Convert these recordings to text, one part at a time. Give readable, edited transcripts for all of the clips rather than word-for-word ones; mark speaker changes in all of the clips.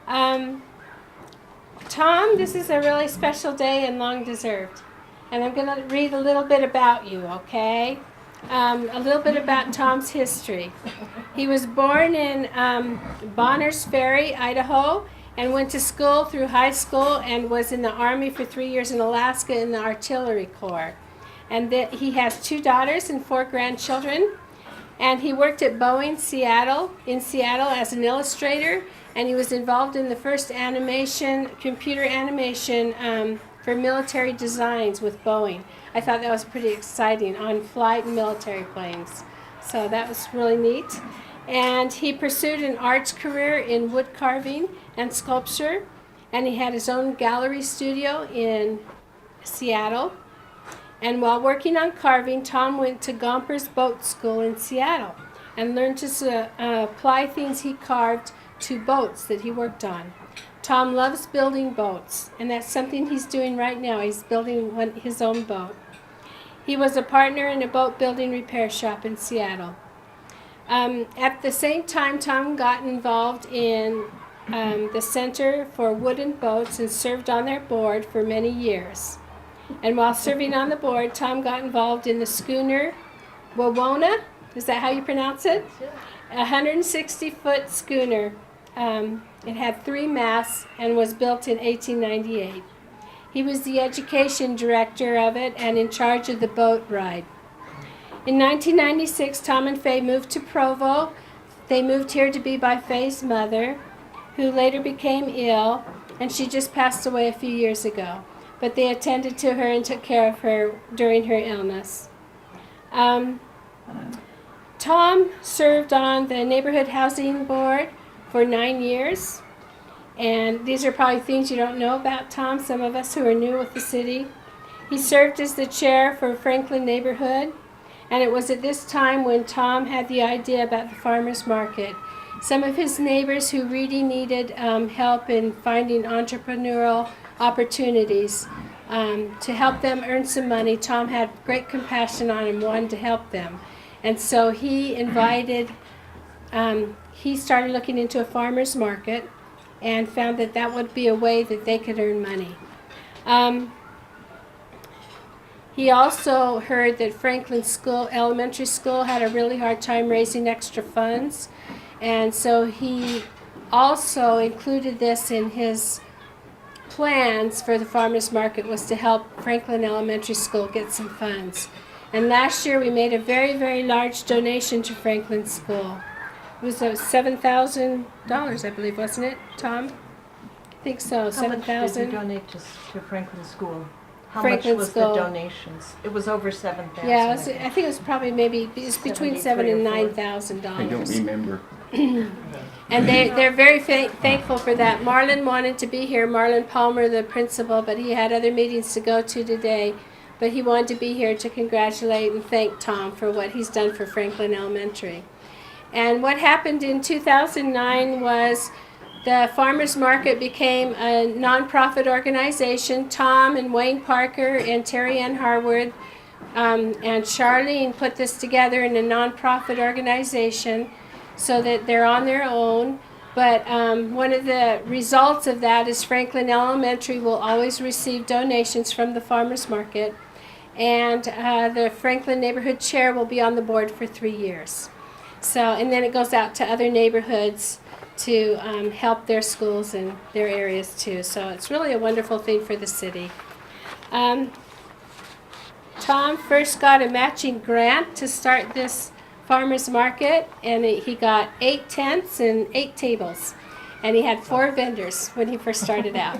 Speaker 1: Um, Tom, this is a really special day and long deserved. And I'm going to read a little bit about you, okay? A little bit about Tom's history. He was born in Bonners Ferry, Idaho, and went to school through high school and was in the Army for 3 years in Alaska in the Artillery Corps. And he has 2 daughters and 4 grandchildren. And he worked at Boeing in Seattle as an illustrator, and he was involved in the first computer animation for military designs with Boeing. I thought that was pretty exciting on flight and military planes. So that was really neat. And he pursued an arts career in wood carving and sculpture, and he had his own gallery studio in Seattle. And while working on carving, Tom went to Gompers Boat School in Seattle and learned to apply things he carved to boats that he worked on. Tom loves building boats, and that's something he's doing right now. He's building his own boat. He was a partner in a boat building repair shop in Seattle. At the same time, Tom got involved in the Center for Wooden Boats and served on their board for many years. And while serving on the board, Tom got involved in the schooner Wawona. Is that how you pronounce it? A 160-foot schooner. It had 3 masts and was built in 1898. He was the education director of it and in charge of the boat ride. In 1996, Tom and Faye moved to Provo. They moved here to be by Faye's mother, who later became ill, and she just passed away a few years ago. But they attended to her and took care of her during her illness. Tom served on the Neighborhood Housing Board for 9 years. And these are probably things you don't know about Tom, some of us who are new with the city. He served as the chair for Franklin Neighborhood. And it was at this time when Tom had the idea about the farmers market. Some of his neighbors who really needed help in finding entrepreneurial opportunities to help them earn some money. Tom had great compassion on and wanted to help them. And so he started looking into a farmer's market and found that that would be a way that they could earn money. He also heard that Franklin Elementary School had a really hard time raising extra funds. And so he also included this in his plans for the farmers market, was to help Franklin Elementary School get some funds. And last year we made a very, very large donation to Franklin School. It was $7,000, I believe, wasn't it, Tom? I think so,
Speaker 2: How much did you
Speaker 1: $7,000.
Speaker 2: donate to Franklin School? How
Speaker 1: Franklin
Speaker 2: much was
Speaker 1: School.
Speaker 2: the donations? It was over 7,000.
Speaker 1: Yeah, I think it was probably between $7,000 and $9,000.
Speaker 3: I don't remember.
Speaker 1: And they're very thankful for that. Marlon wanted to be here, Marlon Palmer, the principal, but he had other meetings to go to today. But he wanted to be here to congratulate and thank Tom for what he's done for Franklin Elementary. And what happened in 2009 was the farmers market became a nonprofit organization. Tom and Wayne Parker and Terry Ann Harwood and Charlene put this together in a nonprofit organization so that they're on their own. But one of the results of that is Franklin Elementary will always receive donations from the farmers market. And the Franklin Neighborhood Chair will be on the board for 3 years. So, and then it goes out to other neighborhoods to help their schools and their areas too. So it's really a wonderful thing for the city. Tom first got a matching grant to start this farmers market, and he got 8 tents and 8 tables. And he had 4 vendors when he first started out.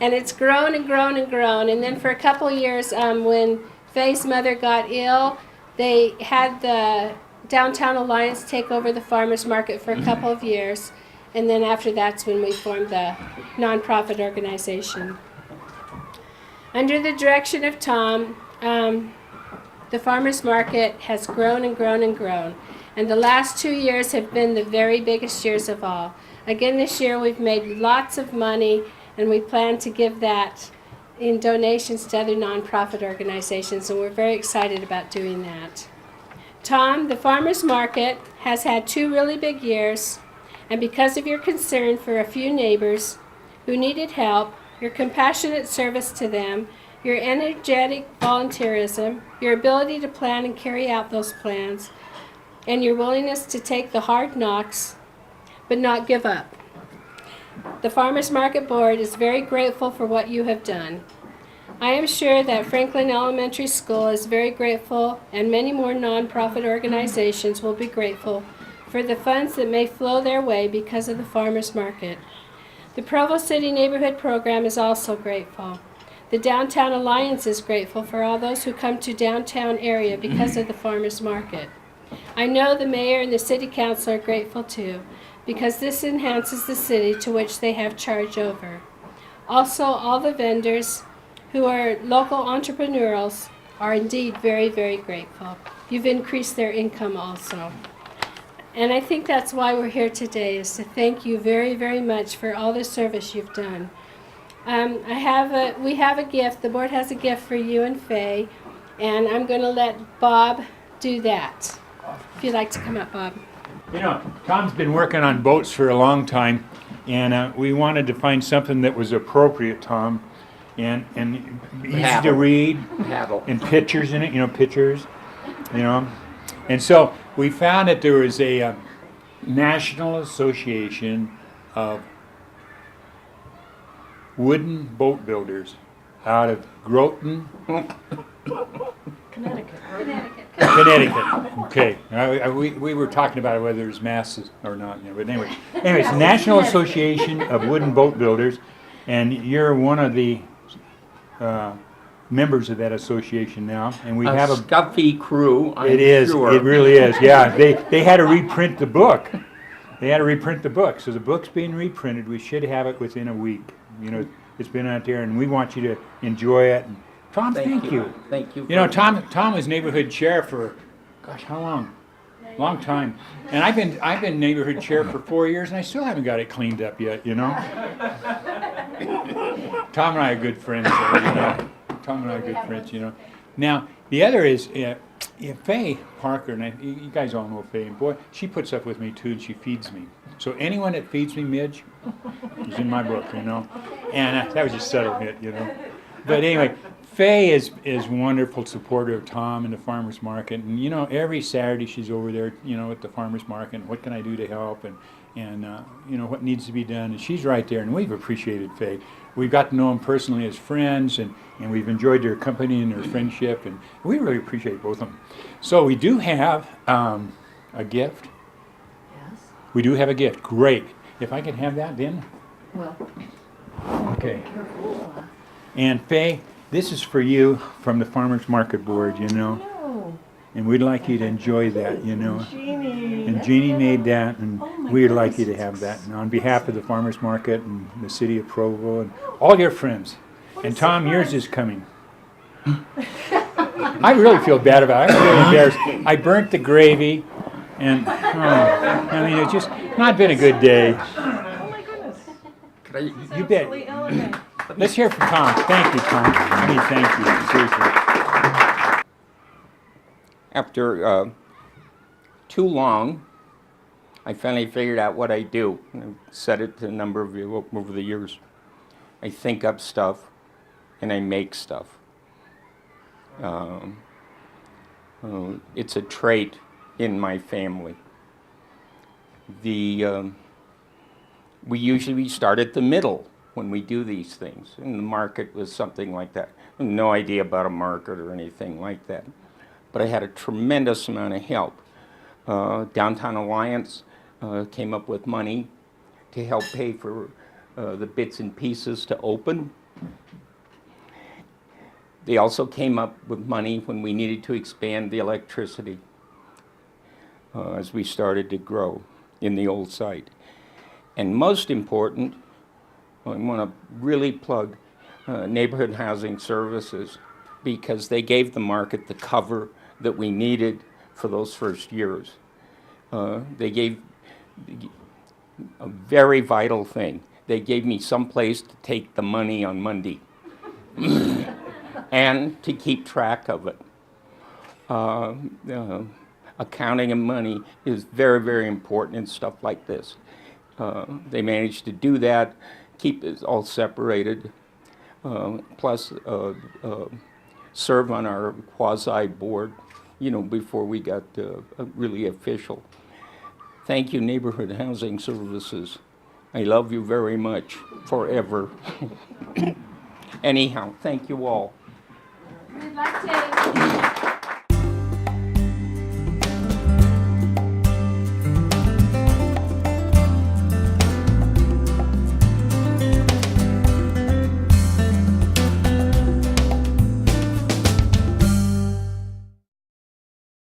Speaker 1: And it's grown and grown and grown. And then for a couple years, when Faye's mother got ill, they had the Downtown Alliance take over the farmers market for a couple of years. And then after that's when we formed the nonprofit organization. Under the direction of Tom, the farmers market has grown and grown and grown. And the last 2 years have been the very biggest years of all. Again, this year we've made lots of money, and we plan to give that in donations to other nonprofit organizations, and we're very excited about doing that. Tom, the farmers market has had 2 really big years, And because of your concern for a few neighbors who needed help, your compassionate service to them, your energetic volunteerism, your ability to plan and carry out those plans, and your willingness to take the hard knocks but not give up. The Farmers Market Board is very grateful for what you have done. I am sure that Franklin Elementary School is very grateful, and many more nonprofit organizations will be grateful for the funds that may flow their way because of the Farmers Market. The Provo City Neighborhood Program is also grateful. The Downtown Alliance is grateful for all those who come to downtown area because of the Farmers Market. I know the mayor and the city council are grateful too, because this enhances the city to which they have charge over. Also, all the vendors who are local entrepreneurs are indeed very, very grateful. You've increased their income also. And I think that's why we're here today, is to thank you very, very much for all the service you've done. We have a gift. The board has a gift for you and Faye, and I'm going to let Bob do that. If you'd like to come up, Bob.
Speaker 3: You know, Tom's been working on boats for a long time, and we wanted to find something that was appropriate, Tom, and easy to read, and pictures in it, pictures, And so we found that there was a National Association of Wooden Boat Builders out of Groton,
Speaker 2: Connecticut.
Speaker 3: Connecticut. Okay. We were talking about whether there's masses or not. But anyways, the National Association of Wooden Boat Builders, and you're one of the members of that association now. And we have a
Speaker 4: stuffy crew. I'm
Speaker 3: It is.
Speaker 4: Sure.
Speaker 3: It really is. Yeah. They had to reprint the book. So the book's being reprinted. We should have it within a week. It's been out there, and we want you to enjoy it. And Tom, thank you.
Speaker 4: Thank you.
Speaker 3: Tom was neighborhood chair for, gosh, how long? Long time. And I've been neighborhood chair for 4 years, and I still haven't got it cleaned up yet. Tom and I are good friends. Tom and I are good friends. Now the other is Faye Parker, and you guys all know Faye. And boy, she puts up with me too, and she feeds me. So anyone that feeds me, Midge, is in my book. And that was just a subtle hit. But anyway. Faye is wonderful supporter of Tom and the farmers market, and every Saturday she's over there, at the farmers market. And what can I do to help, and what needs to be done? And she's right there, and we've appreciated Faye. We've got to know them personally as friends, and we've enjoyed their company and their friendship, and we really appreciate both of them. So we do have a gift.
Speaker 2: Yes.
Speaker 3: We do have a gift. Great. If I can have that, then.
Speaker 2: Well.
Speaker 3: Okay.
Speaker 2: Careful.
Speaker 3: And Faye, this is for you from the Farmers Market Board,
Speaker 2: No.
Speaker 3: and we'd like you to enjoy that,
Speaker 2: Jeannie.
Speaker 3: And Jeannie made that, and
Speaker 2: Oh my
Speaker 3: we'd like
Speaker 2: goodness.
Speaker 3: you to have that. And on behalf of the Farmers Market and the city of Provo and all your friends. And Tom, yours is coming. I really feel bad about it. I'm really embarrassed. I burnt the gravy, and it's just not been a good day.
Speaker 2: Oh my goodness.
Speaker 3: You bet.
Speaker 2: Absolutely elegant.
Speaker 3: Let's hear from Tom. Thank you, Tom. Thank you. Seriously.
Speaker 4: After too long, I finally figured out what I do. I've said it to a number of you over the years. I think up stuff, and I make stuff. It's a trait in my family. We usually start at the middle when we do these things, and the market was something like that. No idea about a market or anything like that, but I had a tremendous amount of help. Downtown Alliance came up with money to help pay for the bits and pieces to open. They also came up with money when we needed to expand the electricity as we started to grow in the old site. And most important, I want to really plug Neighborhood Housing Services, because they gave the market the cover that we needed for those first years. They gave a very vital thing. They gave me some place to take the money on Monday and to keep track of it. Accounting of money is very, very important in stuff like this. They managed to do that, keep it all separated, plus serve on our quasi board, before we got really official. Thank you, Neighborhood Housing Services. I love you very much, forever. Anyhow, thank you all.
Speaker 1: We'd like to